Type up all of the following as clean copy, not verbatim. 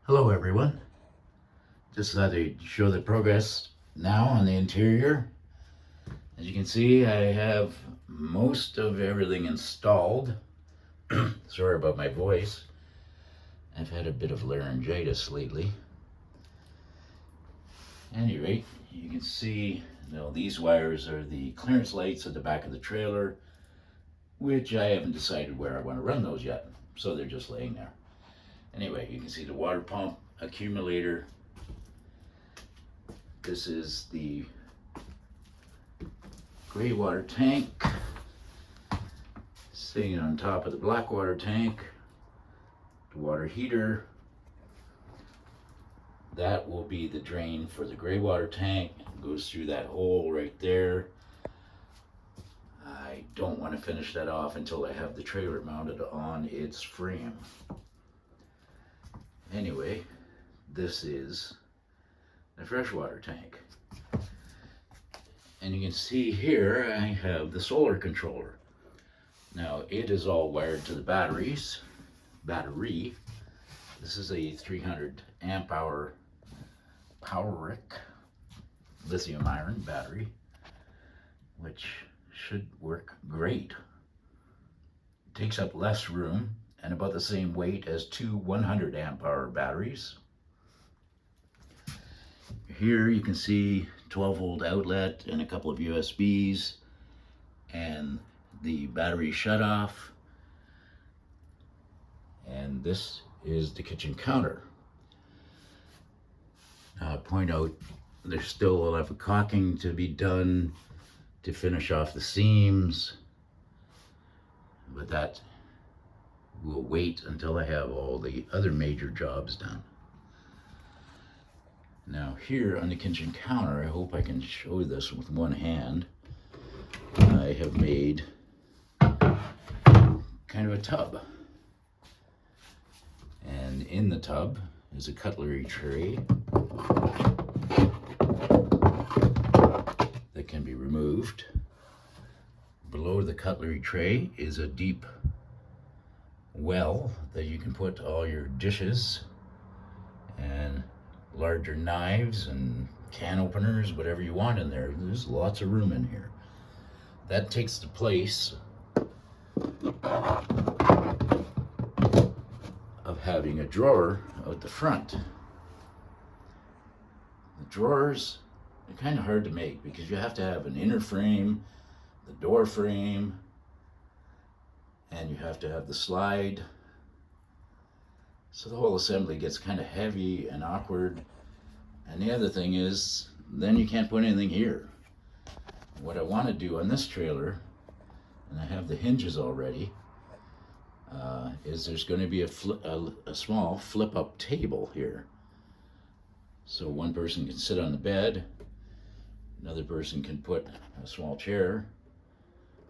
Hello everyone. Just thought to show the progress now on the interior. As you can see, I have most of everything installed. Sorry about my voice. I've had a bit of laryngitis lately. At any rate, you can see these wires are the clearance lights at the back of the trailer, which I haven't decided where I want to run those yet. So they're just laying there. Anyway, you can see the water pump, accumulator. This is the gray water tank sitting on top of the black water tank. The water heater. That will be the drain for the gray water tank. It goes through that hole right there. I don't want to finish that off until I have the trailer mounted on its frame. Anyway, this is the freshwater tank. And you can see here I have the solar controller. Now it is all wired to the battery. This is a 300 amp hour PowerRic lithium iron battery, which should work great. It takes up less room and about the same weight as two 100 amp hour batteries. Here you can see 12 volt outlet and a couple of USBs and the battery shutoff. And this is the kitchen counter. Now I point out there's still a lot of caulking to be done to finish off the seams, but that will wait until I have all the other major jobs done. Now here on the kitchen counter, I hope I can show this with one hand. I have made kind of a tub. And in the tub is a cutlery tray that can be removed. Below the cutlery tray is a deep well that you can put all your dishes and larger knives and can openers, whatever you want in there. There's lots of room in here. That takes the place of having a drawer out the front. The drawers are kind of hard to make because you have to have an inner frame, the door frame, and you have to have the slide. So the whole assembly gets kind of heavy and awkward. And the other thing is, then you can't put anything here. What I want to do on this trailer, and I have the hinges already, is there's going to be a small flip-up table here. So one person can sit on the bed, another person can put a small chair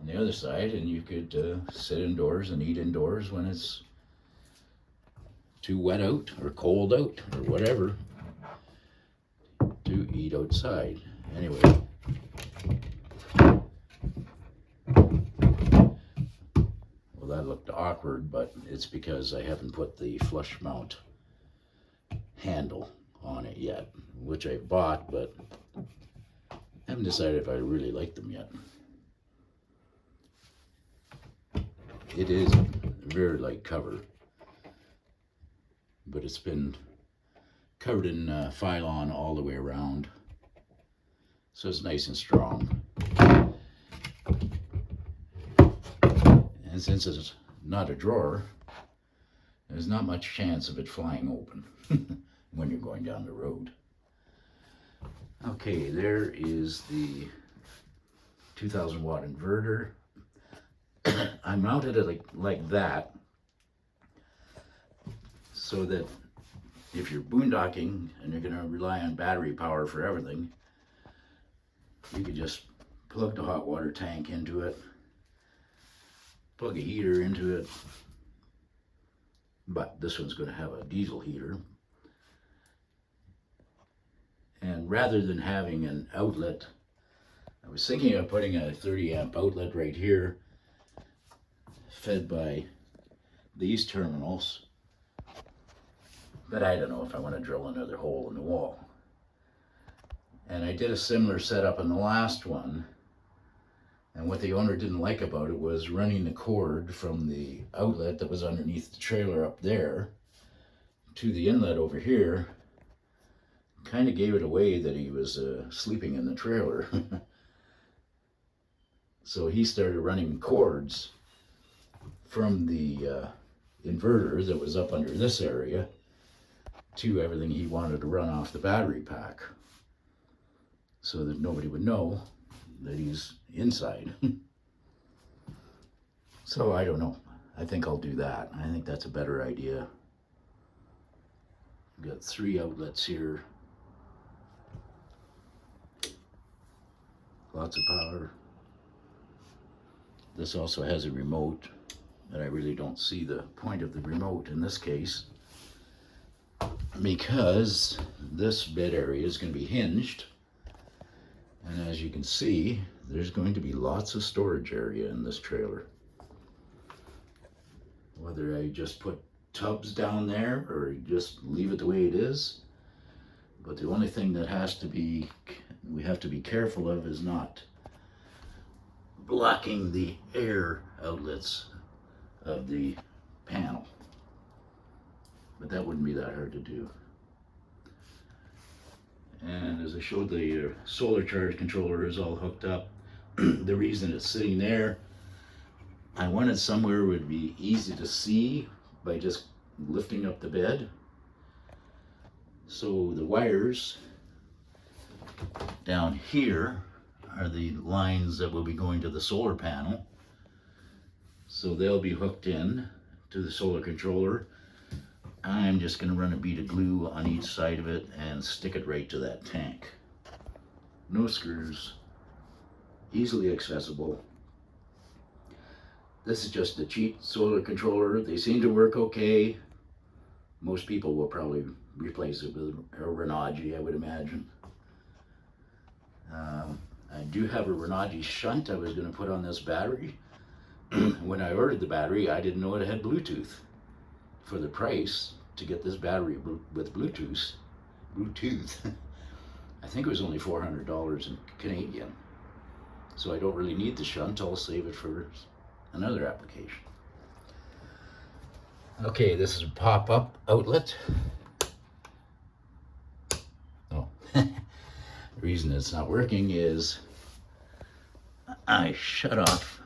on the other side, and you could sit indoors and eat indoors when it's too wet out or cold out or whatever to eat outside. Anyway, well, that looked awkward, but it's because I haven't put the flush mount handle on it yet, which I bought, but I haven't decided if I really like them yet. It is a very light cover, but it's been covered in Phylon all the way around, so it's nice and strong. And since it's not a drawer, there's not much chance of it flying open when you're going down the road. Okay, there is the 2000 watt inverter. I mounted it like that so that if you're boondocking and you're going to rely on battery power for everything, you could just plug the hot water tank into it, plug a heater into it, but this one's going to have a diesel heater. And rather than having an outlet, I was thinking of putting a 30 amp outlet right here, fed by these terminals but I don't know if I want to drill another hole in the wall. And I did a similar setup in the last one, and what the owner didn't like about it was running the cord from the outlet that was underneath the trailer up there to the inlet over here. Kind of gave it away that he was sleeping in the trailer. So he started running cords from the inverter that was up under this area to everything he wanted to run off the battery pack, so that nobody would know that he's inside. So I don't know. I think I'll do that. I think that's a better idea. We've got 3 outlets here. Lots of power. This also has a remote, but I really don't see the point of the remote in this case, because this bed area is going to be hinged. And as you can see, there's going to be lots of storage area in this trailer. Whether I just put tubs down there or just leave it the way it is. But the only thing that we have to be careful of is not blocking the air outlets of the panel. But that wouldn't be that hard to do. And as I showed, the solar charge controller is all hooked up. The reason it's sitting there, I wanted somewhere it would be easy to see by just lifting up the bed. So the wires down here are the lines that will be going to the solar panel. So they'll be hooked in to the solar controller. I'm just going to run a bead of glue on each side of it and stick it right to that tank. No screws, easily accessible. This is just a cheap solar controller. They seem to work okay. Most people will probably replace it with a Renagi, I would imagine. I do have a Renagi shunt I was going to put on this battery. When I ordered the battery, I didn't know it had Bluetooth. For the price to get this battery with Bluetooth, I think it was only $400 in Canadian. So I don't really need the shunt. I'll save it for another application. Okay, this is a pop-up outlet. Oh, the reason it's not working is I shut off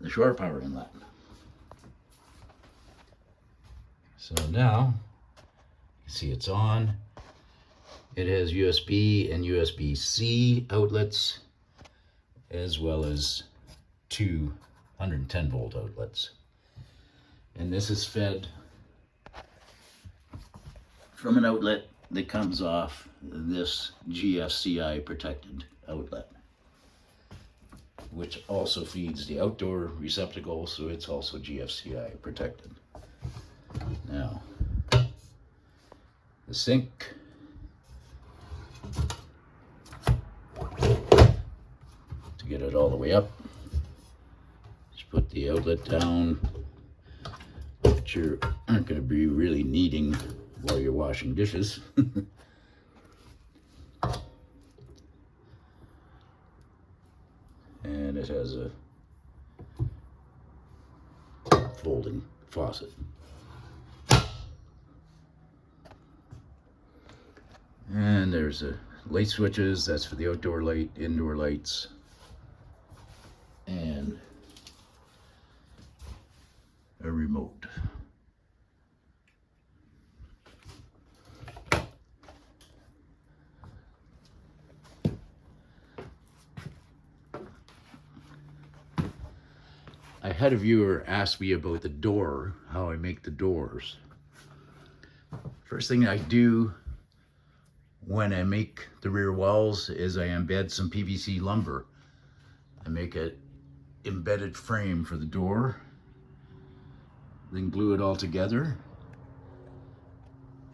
the shore power inlet. So now, you see it's on. It has USB and USB-C outlets, as well as 2 110 volt outlets. And this is fed from an outlet that comes off this GFCI protected outlet, which also feeds the outdoor receptacle, so it's also GFCI protected. Now, the sink. To get it all the way up, just put the outlet down, which you aren't going to be really needing while you're washing dishes. And it has a folding faucet. And there's a light switches, that's for the outdoor light, indoor lights, and a remote. I had a viewer ask me about the door, how I make the doors. First thing I do when I make the rear walls is I embed some PVC lumber. I make an embedded frame for the door, then glue it all together,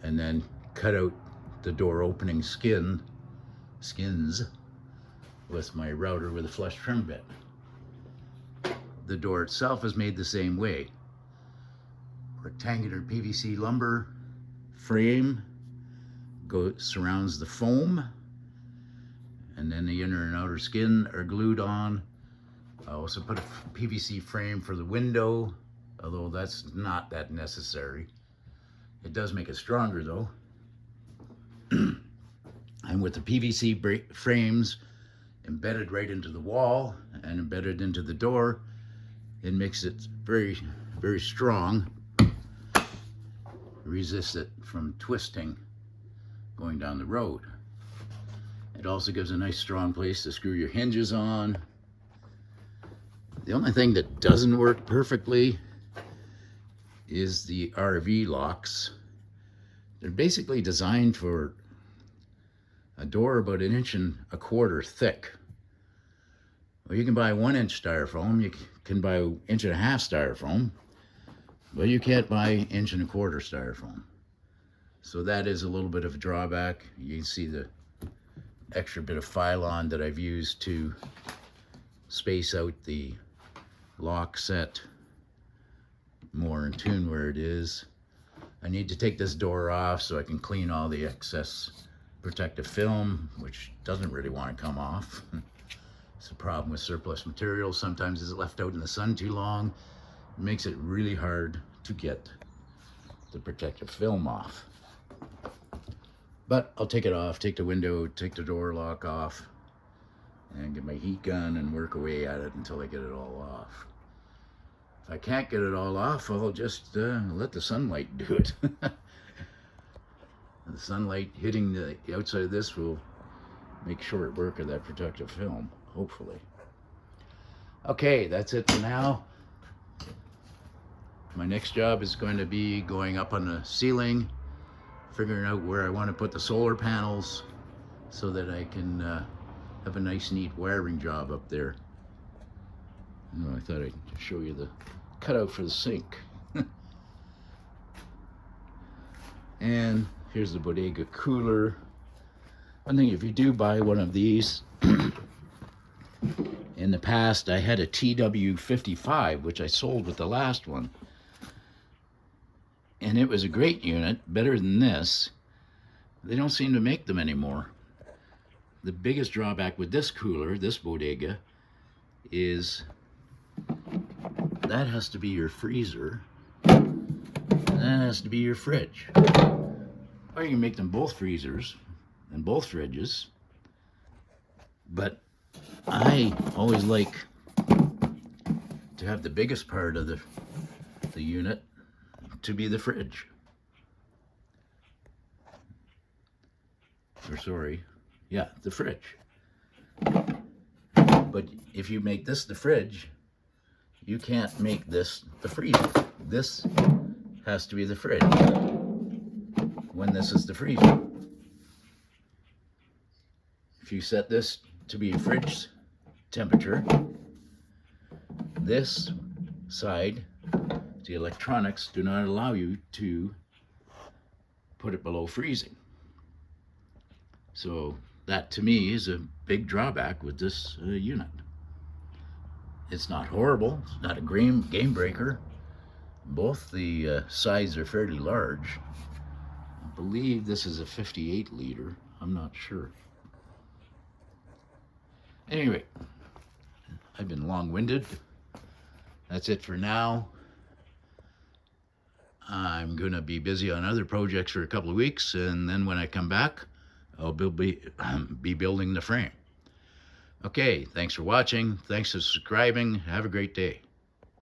and then cut out the door opening skins with my router with a flush trim bit. The door itself is made the same way. Rectangular PVC lumber, frame surrounds the foam, and then the inner and outer skin are glued on. I also put a PVC frame for the window, although that's not that necessary. It does make it stronger though. And with the PVC frames embedded right into the wall and embedded into the door, it makes it very, very strong. Resists it from twisting going down the road. It also gives a nice strong place to screw your hinges on. The only thing that doesn't work perfectly is the RV locks. They're basically designed for a door about 1.25 inches thick. Well, you can buy 1-inch styrofoam, you can buy 1.5 inch styrofoam, but you can't buy 1.25 inch styrofoam. So that is a little bit of a drawback. You can see the extra bit of Phylon that I've used to space out the lock set more in tune where it is. I need to take this door off so I can clean all the excess protective film, which doesn't really want to come off. It's a problem with surplus material. Sometimes it's left out in the sun too long. It makes it really hard to get the protective film off. But I'll take it off, take the window, take the door lock off, and get my heat gun and work away at it until I get it all off. If I can't get it all off, I'll just let the sunlight do it. The sunlight hitting the outside of this will make short work of that protective film, hopefully. Okay, that's it for now. My next job is going to be going up on the ceiling, figuring out where I want to put the solar panels so that I can have a nice neat wiring job up there. Oh, I thought I'd show you the cutout for the sink. And here's the bodega cooler. One thing, if you do buy one of these, in the past I had a TW55, which I sold with the last one. And it was a great unit, better than this. They don't seem to make them anymore. The biggest drawback with this cooler, this bodega, is that has to be your freezer, and that has to be your fridge. Or you can make them both freezers and both fridges, but I always like to have the biggest part of the unit to be the fridge. Or sorry, yeah, the fridge. But if you make this the fridge, you can't make this the freezer. This has to be the fridge when this is the freezer. If you set this to be fridge temperature, this side, the electronics do not allow you to put it below freezing. So that to me is a big drawback with this unit. It's not horrible, it's not a game breaker. Both the sides are fairly large. I believe this is a 58 liter, I'm not sure. Anyway, I've been long-winded. That's it for now. I'm going to be busy on other projects for a couple of weeks, and then when I come back, I'll be building the frame. Okay, thanks for watching. Thanks for subscribing. Have a great day.